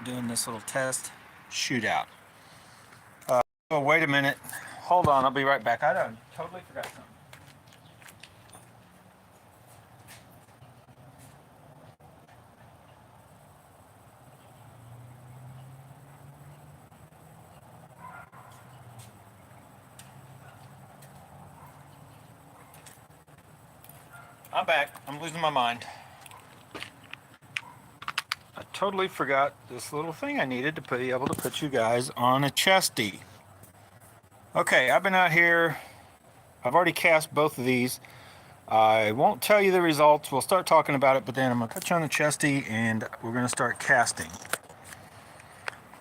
doing this little test shootout. Oh, wait a minute. Hold on, I'll be right back. I totally forgot something. I'm back. I'm losing my mind. I totally forgot this little thing I needed to be able to put you guys on a chesty. Okay, I've been out here. I've already cast both of these. I won't tell you the results. We'll start talking about it, but then I'm going to put you on the chesty and we're going to start casting.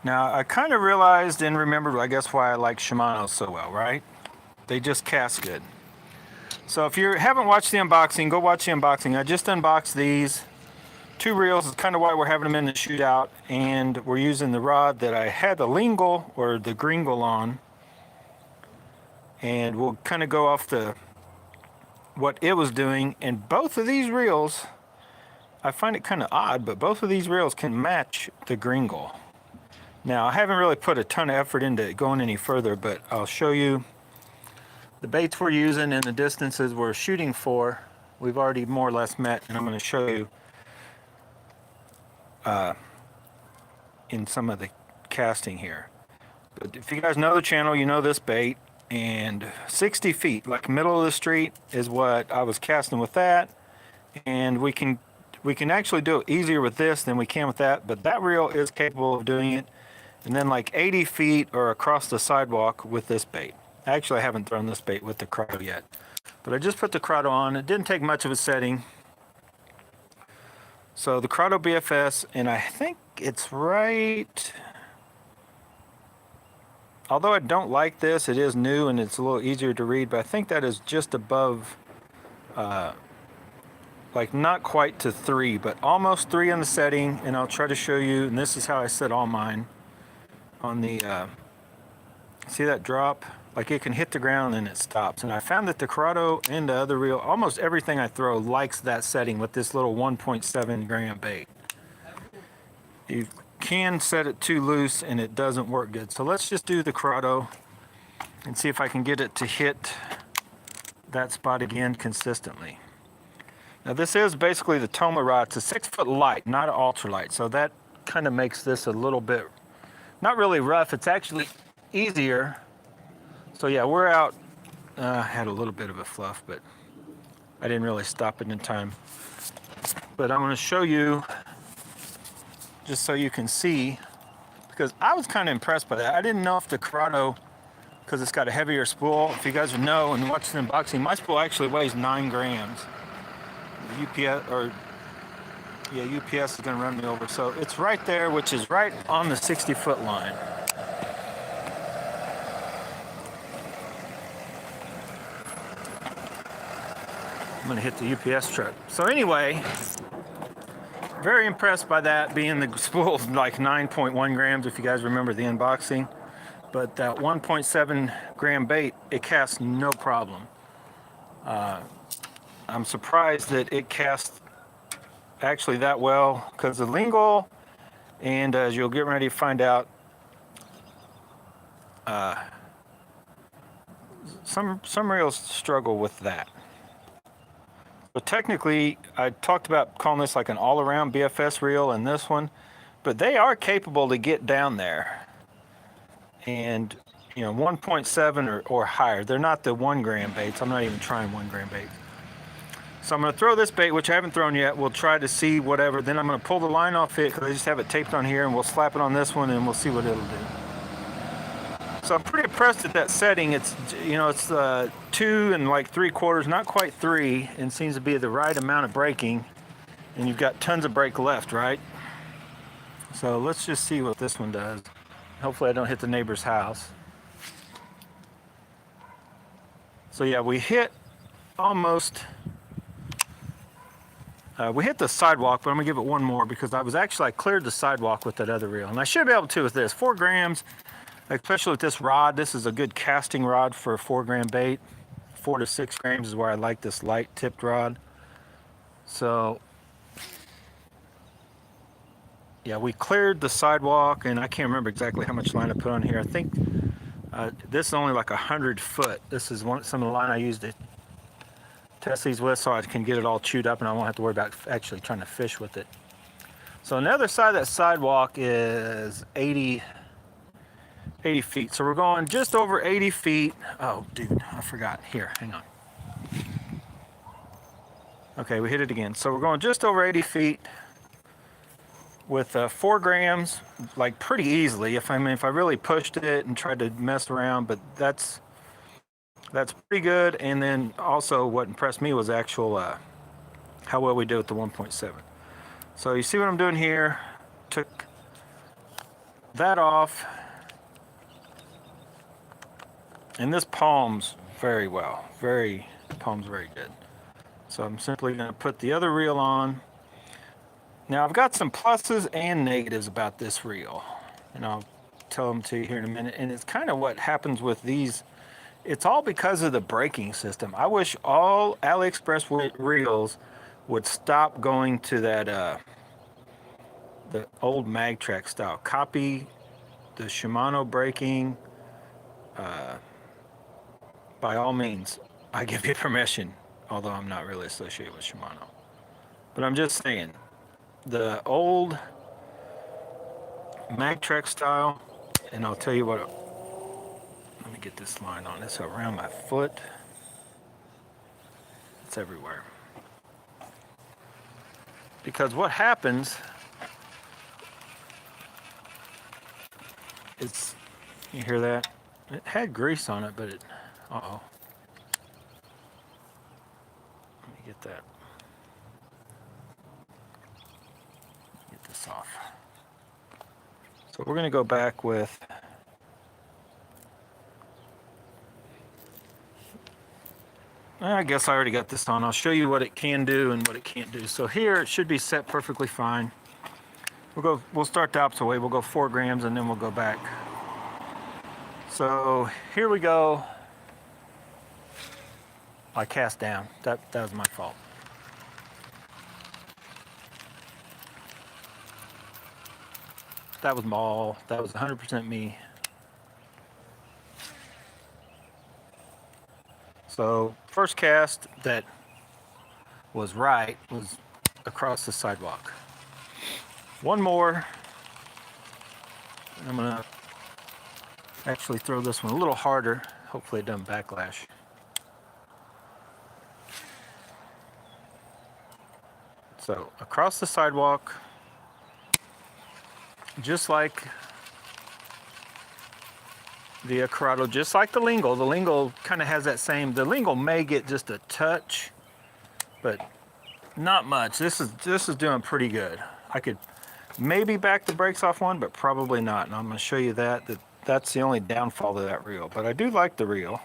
Now, I kind of realized and remembered, I guess, why I like Shimano so well, right? They just cast good. So if you haven't watched the unboxing, go watch the unboxing. I just unboxed these. 2 reels is kind of why we're having them in the shootout, and we're using the rod that I had the lingle or the gringle on, and we'll kind of go off the what it was doing. And both of these reels, I find it kind of odd, but both of these reels can match the gringle. Now, I haven't really put a ton of effort into going any further, but I'll show you the baits we're using and the distances we're shooting for. We've already more or less met, and I'm going to show you in some of the casting here. But if you guys know the channel, you know this bait, and 60 feet, like middle of the street, is what I was casting with that. And we can actually do it easier with this than we can with that, but that reel is capable of doing it. And then like 80 feet or across the sidewalk with this bait. Actually, I haven't thrown this bait with the Curado yet, but I just put the Curado on. It didn't take much of a setting. So the Corrado BFS, and I think it's right, although I don't like this, it is new and it's a little easier to read, but I think that is just above, like not quite to 3, but almost 3 on the setting. And I'll try to show you, and this is how I set all mine on the, see that drop? Like it can hit the ground and it stops. And I found that the Corrado and the other reel, almost everything I throw likes that setting with this little 1.7 gram bait. You can set it too loose and it doesn't work good. So let's just do the Corrado and see if I can get it to hit that spot again consistently. Now this is basically the Toma rod. It's a 6-foot light, not an ultralight. So that kind of makes this a little bit, not really rough. It's actually easier. So yeah, we're out. Had a little bit of a fluff, but I didn't really stop it in time. But I'm going to show you, just so you can see, because I was kind of impressed by that. I didn't know if the Curado, because it's got a heavier spool, if you guys would know and watch the unboxing, my spool actually weighs 9 grams. The UPS, or yeah, UPS is going to run me over. So it's right there, which is right on the 60-foot line. I'm going to hit the UPS truck. So anyway, very impressed by that, being the spool like 9.1 grams, if you guys remember the unboxing. But that 1.7 gram bait, it casts no problem. I'm surprised that it casts actually that well, because the lingle, and as you'll get ready to find out, some reels struggle with that. But technically, I talked about calling this like an all-around BFS reel and this one, but they are capable to get down there. And, you know, 1.7 or higher. They're not the 1 gram baits. I'm not even trying 1 gram baits. So I'm going to throw this bait, which I haven't thrown yet. We'll try to see whatever. Then I'm going to pull the line off it, because I just have it taped on here, and we'll slap it on this one, and we'll see what it'll do. So I'm pretty impressed at that setting. It's, you know, it's 2 and like 3/4, not quite 3, and seems to be the right amount of braking. And you've got tons of brake left, right? So let's just see what this one does. Hopefully I don't hit the neighbor's house. So yeah, we hit almost, we hit the sidewalk, but I'm gonna give it one more, because I cleared the sidewalk with that other reel. And I should be able to with this, 4 grams. Especially with this rod, this is a good casting rod for a 4 gram bait. 4 to 6 grams is where I like this light tipped rod. So yeah, we cleared the sidewalk, and I can't remember exactly how much line I put on here. I think this is only like 100 foot. This is some of the line I used to test these with, so I can get it all chewed up and I won't have to worry about actually trying to fish with it. So on the other side of that sidewalk is 80 feet. So we're going just over 80 feet. Oh, dude, I forgot. Here, hang on. Okay, we hit it again. So we're going just over 80 feet with 4 grams, like pretty easily. If I really pushed it and tried to mess around, but that's pretty good. And then also what impressed me was actual how well we did with the 1.7. So you see what I'm doing here? Took that off, and this palms very well. Palms very good. So I'm simply going to put the other reel on. Now I've got some pluses and negatives about this reel, and I'll tell them to you here in a minute. And it's kind of what happens with these. It's all because of the braking system. I wish all AliExpress reels would stop going to that the old mag track style. Copy the Shimano braking. By all means, I give you permission, although I'm not really associated with Shimano. But I'm just saying, the old mag track style, and I'll tell you what, let me get this line on. It's around my foot. It's everywhere. Because what happens is, you hear that? It had grease on it, but it, uh-oh. Let me get that. Get this off. So we're going to go back with I guess I already got this on. I'll show you what it can do and what it can't do. So here it should be set perfectly fine. We'll start the opposite way. We'll go 4 grams and then we'll go back. So here we go. I cast down. That was my fault. That was all. That was 100% me. So first cast that was right was across the sidewalk. One more. I'm gonna actually throw this one a little harder. Hopefully it doesn't backlash. So across the sidewalk, just like the Curado, just like the lingo. The lingo kind of has that same, the lingo may get just a touch, but not much. This is doing pretty good. I could maybe back the brakes off one, but probably not. And I'm going to show you that's the only downfall to that reel. But I do like the reel.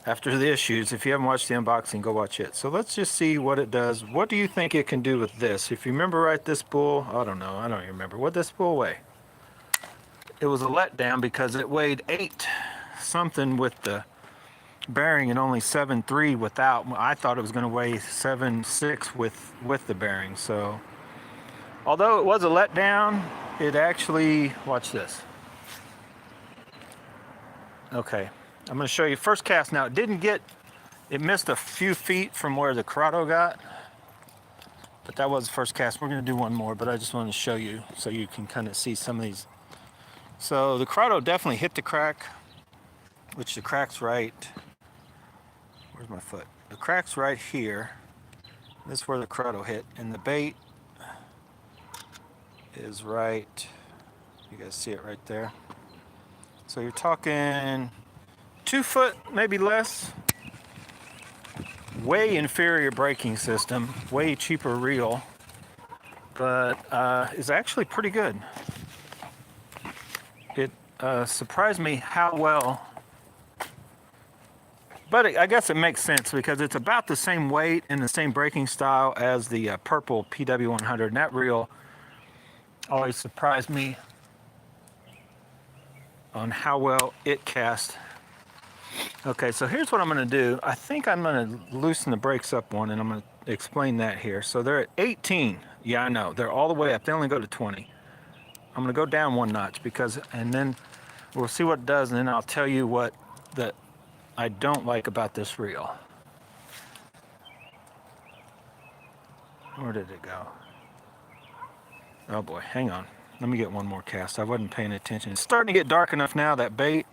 After the issues, if you haven't watched the unboxing, go watch it. So let's just see what it does. What do you think it can do with this? If you remember right, this spool, I don't know, I don't even remember. What did this spool weigh? It was a letdown because it weighed 8 something with the bearing and only 7.3 without. I thought it was going to weigh 7.6 with the bearing. So although it was a letdown, it actually, watch this. Okay. I'm going to show you first cast. Now it missed a few feet from where the Corrado got, but that was the first cast. We're going to do one more, but I just wanted to show you so you can kind of see some of these. So the Corrado definitely hit the crack, which the crack's right, where's my foot? The crack's right here. This is where the Corrado hit, and the bait is right, you guys see it right there. So you're talking 2 foot, maybe less. Way inferior braking system, way cheaper reel, but is actually pretty good. It surprised me how well, but I guess it makes sense because it's about the same weight and the same braking style as the purple PW100, and that reel always surprised me on how well it cast. Okay, so here's what I'm going to do. I think I'm going to loosen the brakes up one, and I'm going to explain that here. So they're at 18. Yeah, I know. They're all the way up. They only go to 20. I'm going to go down one notch and then we'll see what it does, and then I'll tell you what that I don't like about this reel. Where did it go? Oh boy, hang on. Let me get one more cast. I wasn't paying attention. It's starting to get dark enough now. That bait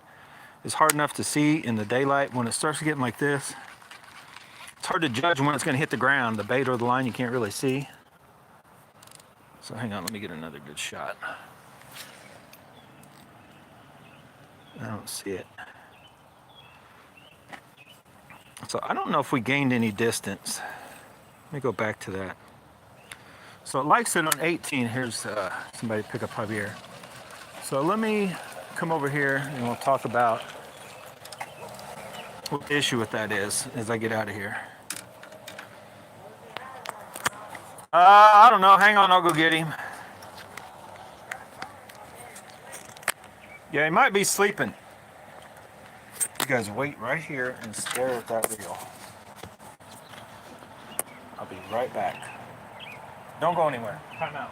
is hard enough to see in the daylight. When it starts getting like this, it's hard to judge when it's going to hit the ground. The bait or the line you can't really see. So hang on, let me get another good shot. I don't see it. So I don't know if we gained any distance. Let me go back to that. So it likes it on 18. Here's somebody pick up Javier. So let me come over here and we'll talk about what the issue with that is as I get out of here. I don't know. Hang on, I'll go get him. Yeah, he might be sleeping. You guys wait right here and stare at that reel. I'll be right back. Don't go anywhere. Time out.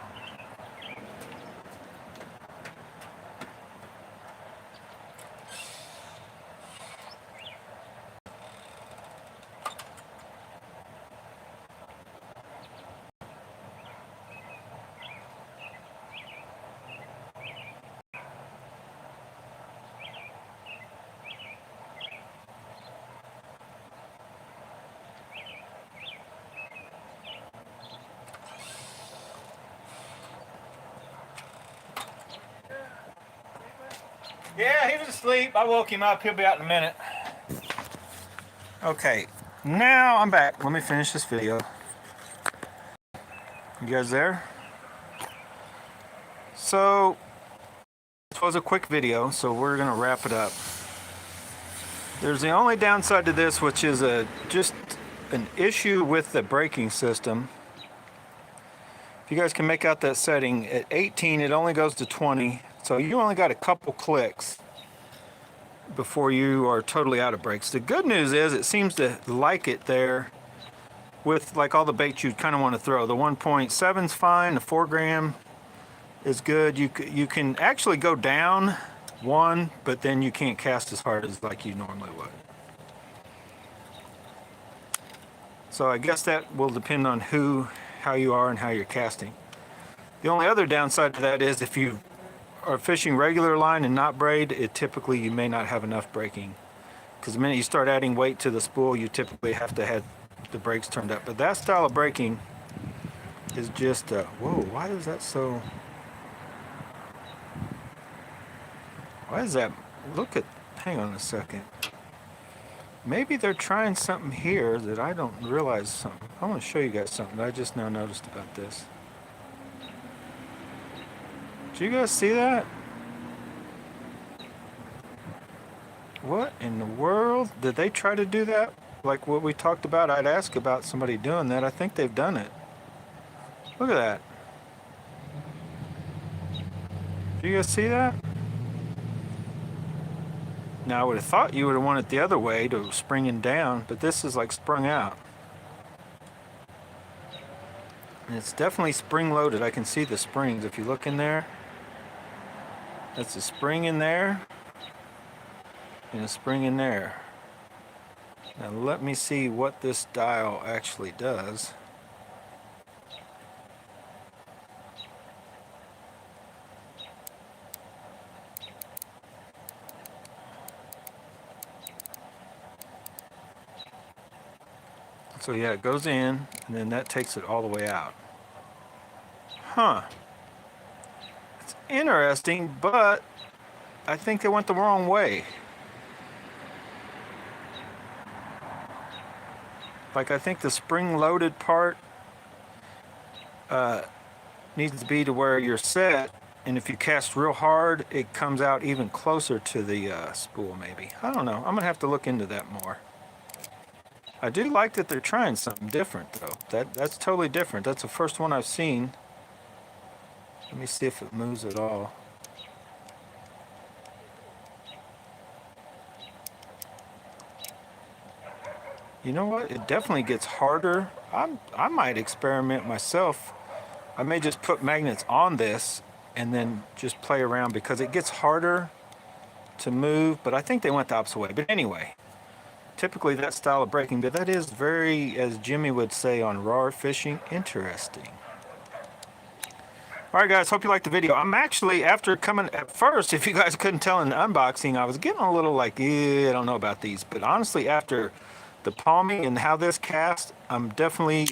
Yeah, he was asleep. I woke him up. He'll be out in a minute. Okay, now I'm back. Let me finish this video. You guys there? So, this was a quick video, so we're going to wrap it up. There's the only downside to this, which is just an issue with the braking system. If you guys can make out that setting, at 18 it only goes to 20. So you only got a couple clicks before you are totally out of brakes. The good news is it seems to like it there with like all the baits you kind of want to throw. The 1.7's fine, the 4 gram is good. You can actually go down one, but then you can't cast as hard as like you normally would. So I guess that will depend on how you are and how you're casting. The only other downside to that is if you are fishing regular line and not braid, typically you may not have enough braking. Because the minute you start adding weight to the spool, you typically have to have the brakes turned up. But that style of braking is just, whoa, why is that so? Why is that? Look at, hang on a second. Maybe they're trying something here that I don't realize something. I want to show you guys something that I just now noticed about this. Did you guys see that? What in the world? Did they try to do that? Like what we talked about, I'd ask about somebody doing that. I think they've done it. Look at that. Do you guys see that? Now I would have thought you would have wanted it the other way to springing down, but this is like sprung out. And it's definitely spring loaded. I can see the springs if you look in there. That's a spring in there and a spring in there. Now let me see what this dial actually does. So yeah, it goes in and then that takes it all the way out. Huh. It's interesting, but I think they went the wrong way. Like I think the spring-loaded part needs to be to where you're set, and if you cast real hard, it comes out even closer to the spool maybe. I don't know. I'm gonna have to look into that more. I do like that they're trying something different though. That's totally different. That's the first one I've seen. Let me see if it moves at all. You know what? It definitely gets harder. I might experiment myself. I may just put magnets on this and then just play around because it gets harder to move, but I think they went the opposite way. But anyway, typically that style of braking, but that is very, as Jimmy would say on raw fishing, interesting. All right, guys, hope you liked the video. I'm actually, after coming at first, if you guys couldn't tell in the unboxing, I was getting a little like, I don't know about these. But honestly, after the palming and how this cast, I'm definitely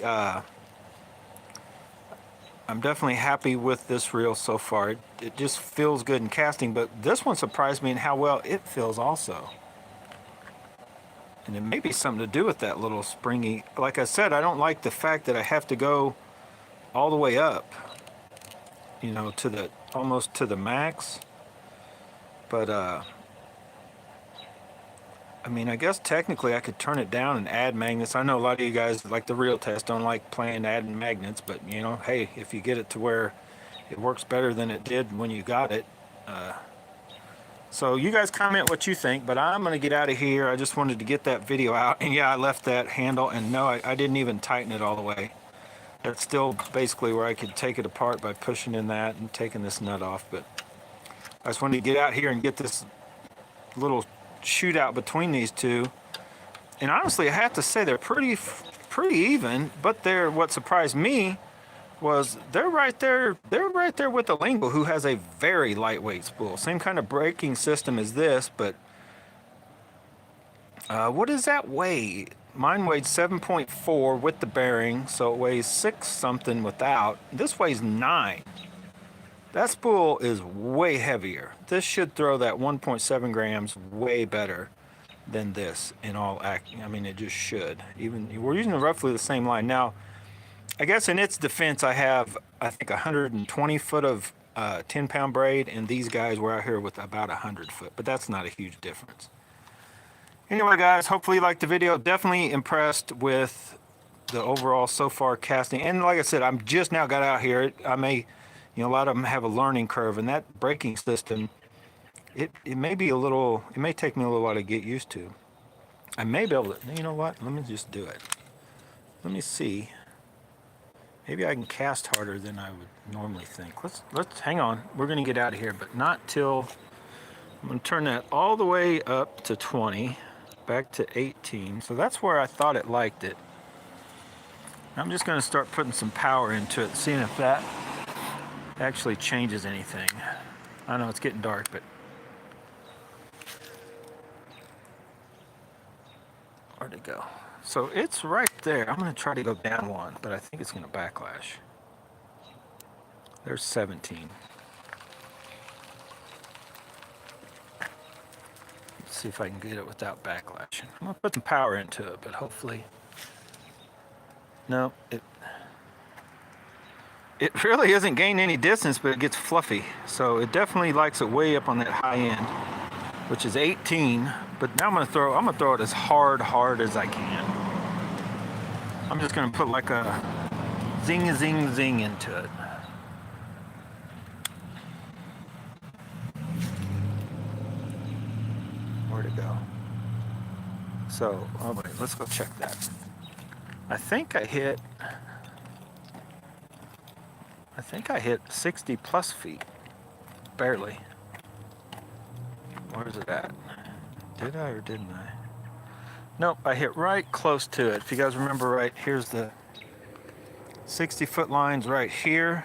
happy with this reel so far. It just feels good in casting, but this one surprised me in how well it feels also. And it may be something to do with that little springy. Like I said, I don't like the fact that I have to go all the way up, you know, to the almost to the max. But I mean, I guess technically I could turn it down and add magnets. I know a lot of you guys, like the real test, don't like playing adding magnets, but you know, hey, if you get it to where it works better than it did when you got it. So you guys comment what you think, but I'm gonna get out of here. I just wanted to get that video out. And yeah, I left that handle, and no, I didn't even tighten it all the way. That's still basically where I could take it apart by pushing in that and taking this nut off. But I just wanted to get out here and get this little shootout between these two. And honestly, I have to say they're pretty even, but what surprised me was they're right there with the Lingo, who has a very lightweight spool. Same kind of braking system as this, but what does that weigh? Mine weighed 7.4 with the bearing, so it weighs 6 something without. This weighs 9. That spool is way heavier. This should throw that 1.7 grams way better than this in all act. I mean, it just should. Even we're using roughly the same line. Now, I guess in its defense, I have, I think, 120 foot of 10-pound braid, and these guys were out here with about 100 foot, but that's not a huge difference. Anyway, guys, hopefully you liked the video. Definitely impressed with the overall so far casting. And like I said, I'm just now got out here. I may, you know, a lot of them have a learning curve, and that braking system, it may be a little, it may take me a little while to get used to. I may be able to, you know what? Let me just do it. Let me see. Maybe I can cast harder than I would normally think. Let's hang on. We're gonna get out of here, but not till, I'm gonna turn that all the way up to 20, back to 18. So that's where I thought it liked it. I'm just gonna start putting some power into it, seeing if that actually changes anything. I know it's getting dark, but where'd it go? So it's right there. I'm gonna try to go down one, but I think it's gonna backlash. There's 17. Let's see if I can get it without backlash. I'm gonna put some power into it, but hopefully, no, it really isn't gaining any distance, but it gets fluffy. So it definitely likes it way up on that high end, which is 18. But now I'm gonna throw it as hard as I can. I'm just gonna put like a zing into it. Where'd it go? So, oh wait, let's go check that. I think I hit 60 plus feet, barely. Where's it at? Did I or didn't I? Nope, I hit right close to it. If you guys remember right, here's the 60 foot lines right here.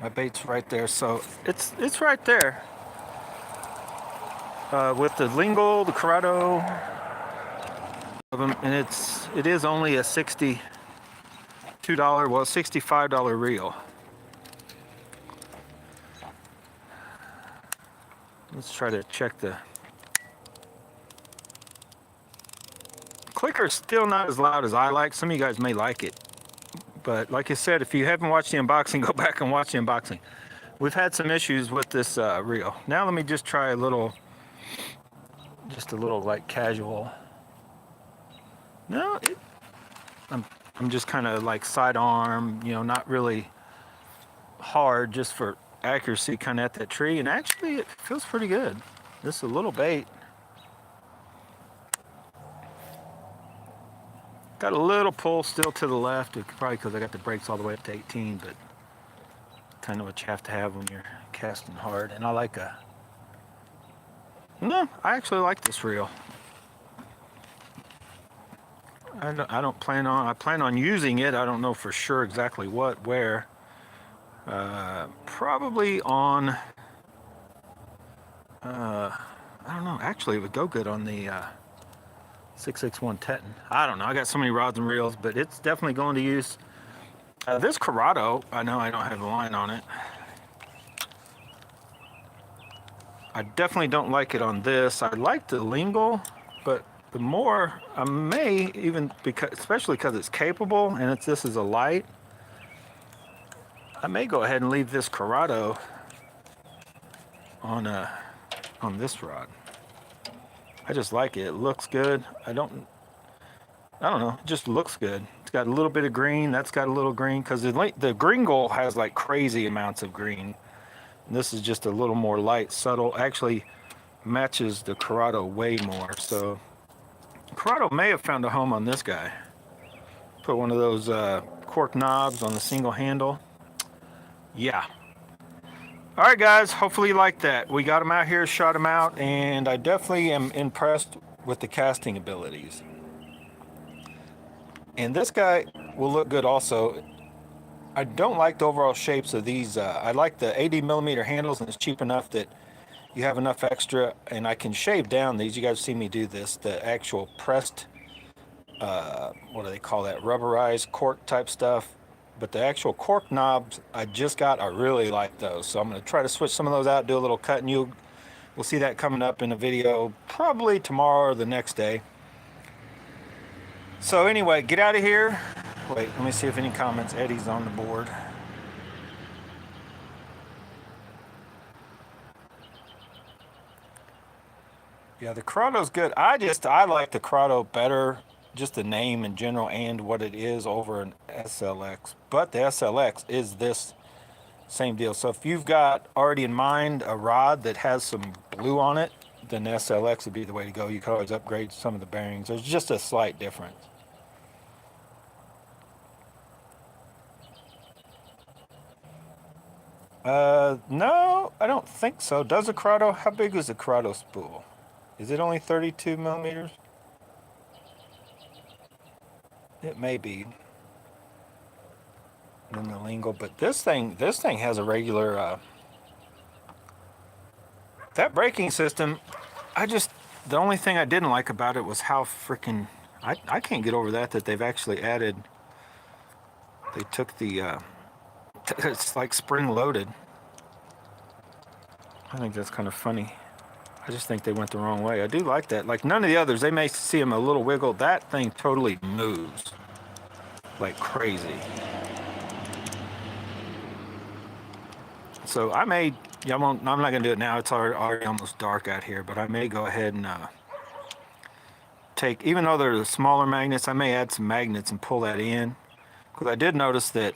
My bait's right there, so it's right there. With the Lingo, the Curado of them, and it is only a $62, well, $65 reel. Let's try to check the clicker's still not as loud as I like. Some of you guys may like it, but like I said, if you haven't watched the unboxing, go back and watch the unboxing. We've had some issues with this reel. Now let me just try just a little like casual. No, I'm just kind of like sidearm, you know, not really hard, just for accuracy, kind of at that tree. And actually, it feels pretty good. This is a little bait. Got a little pull still to the left, probably because I got the brakes all the way up to 18, but kind of what you have to have when you're casting hard. And I like no, I actually like this reel. I plan on using it. I don't know for sure exactly where. Probably on, I don't know, actually it would go good on the 661 Teton. I don't know, I got so many rods and reels, but it's definitely going to use. This Corrado, I know I don't have a line on it. I definitely don't like it on this. I like the lingle, but the more, I may even, especially because it's capable and this is a light, I may go ahead and leave this Corrado on this rod. I just like it. It looks good. I don't know. It just looks good. It's got a little bit of green. That's got a little green because the Gringle has like crazy amounts of green. And this is just a little more light, subtle. Actually matches the Corrado way more. So Corrado may have found a home on this guy. Put one of those cork knobs on the single handle. Yeah. All right, guys. Hopefully you like that. We got him out here, shot him out, and I definitely am impressed with the casting abilities. And this guy will look good also. I don't like the overall shapes of these. I like the 80mm handles, and it's cheap enough that you have enough extra, and I can shave down these. You guys see me do this, the actual pressed, what do they call that, rubberized cork type stuff. But the actual cork knobs I just got, I really like those. So I'm going to try to switch some of those out, do a little cut, and we'll see that coming up in a video probably tomorrow or the next day. So anyway, get out of here. Wait, let me see if any comments. Eddie's on the board. Yeah, the Curado's good. I like the Curado better, just the name in general and what it is over an SLX. But the SLX is this same deal. So if you've got already in mind a rod that has some blue on it, then the SLX would be the way to go. You can always upgrade some of the bearings. There's just a slight difference. No, I don't think so. Does a Curado, how big is the Curado spool? Is it only 32mm? It may be. In the lingo, but this thing has a regular, that braking system, the only thing I didn't like about it was how freaking, I can't get over that they've actually added, they took the, it's like spring loaded. I think that's kind of funny. I just think they went the wrong way. I do like that. Like none of the others, they may see them a little wiggle. That thing totally moves like crazy. So I may, I'm not going to do it now. It's already almost dark out here, but I may go ahead and take, even though they're the smaller magnets, I may add some magnets and pull that in. Because I did notice that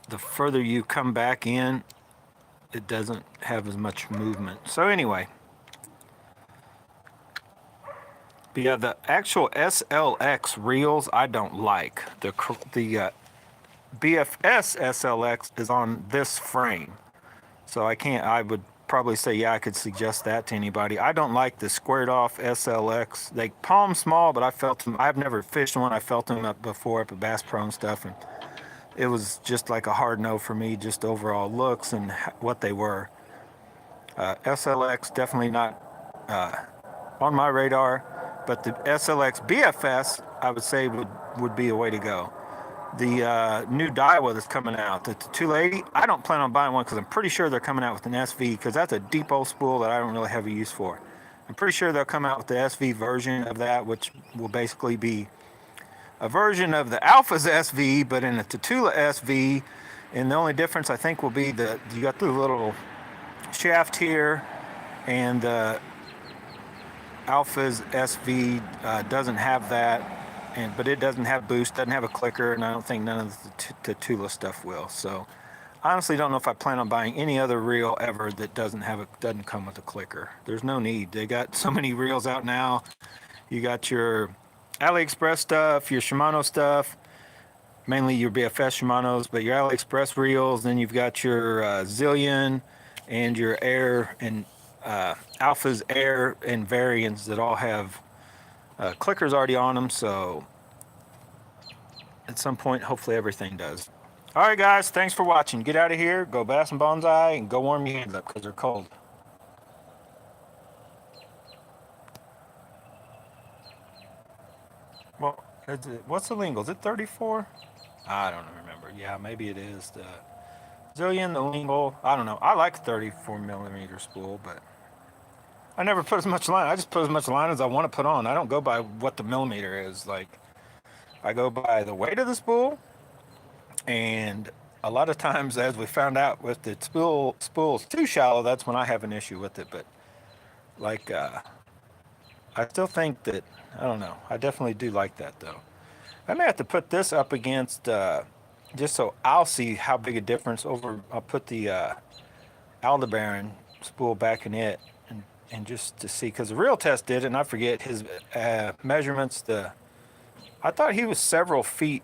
the further you come back in, it doesn't have as much movement. So anyway, but yeah, the actual SLX reels I don't like. The BFS SLX is on this frame, so I would probably say, yeah, I could suggest that to anybody. I don't like the squared off SLX. They palm small, but I felt them. I've never fished one. I felt them up before up at Bass Pro and stuff, and it was just like a hard no for me, just overall looks and what they were. SLX definitely not on my radar, but the SLX BFS I would say would be a way to go. The new Daiwa that's coming out, the 280, I don't plan on buying one because I'm pretty sure they're coming out with an SV, because that's a depot spool that I don't really have a use for. I'm pretty sure they'll come out with the SV version of that, which will basically be a version of the Alpha's SV, but in a Tatula SV, and the only difference I think will be you got the little shaft here, and the Alpha's SV doesn't have that. But it doesn't have boost, doesn't have a clicker, and I don't think none of the Tula stuff will. So I honestly don't know if I plan on buying any other reel ever that doesn't come with a clicker. There's no need. They got so many reels out now. You got your AliExpress stuff, your Shimano stuff, mainly your BFS Shimanos, but your AliExpress reels. Then you've got your Zillion and your Air and Alphas, Air, and Variants that all have clickers already on them. So at some point, hopefully everything does. All right, guys, thanks for watching. Get out of here, go bass and bonsai, and go warm your hands up because they're cold. Well, what's the lingual? Is it 34? I don't remember. Yeah, maybe it is the Zillion, the lingual. I don't know. I like 34 millimeter spool, but I never put as much line. I just put as much line as I want to put on. I don't go by what the millimeter is. Like, I go by the weight of the spool, and a lot of times, as we found out, with the spool's too shallow, that's when I have an issue with it. But like, I still think that, I don't know. I definitely do like that though. I may have to put this up against, just so I'll see how big a difference over. I'll put the Aldebaran spool back in it, and just to see, because the real test did it, and I forget his measurements. I thought he was several feet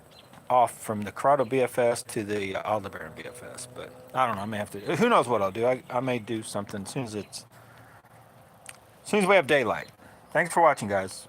off from the Corrado BFS to the Aldebaran BFS, but I don't know. I may have to. Who knows what I'll do? I may do something as soon as we have daylight. Thanks for watching, guys.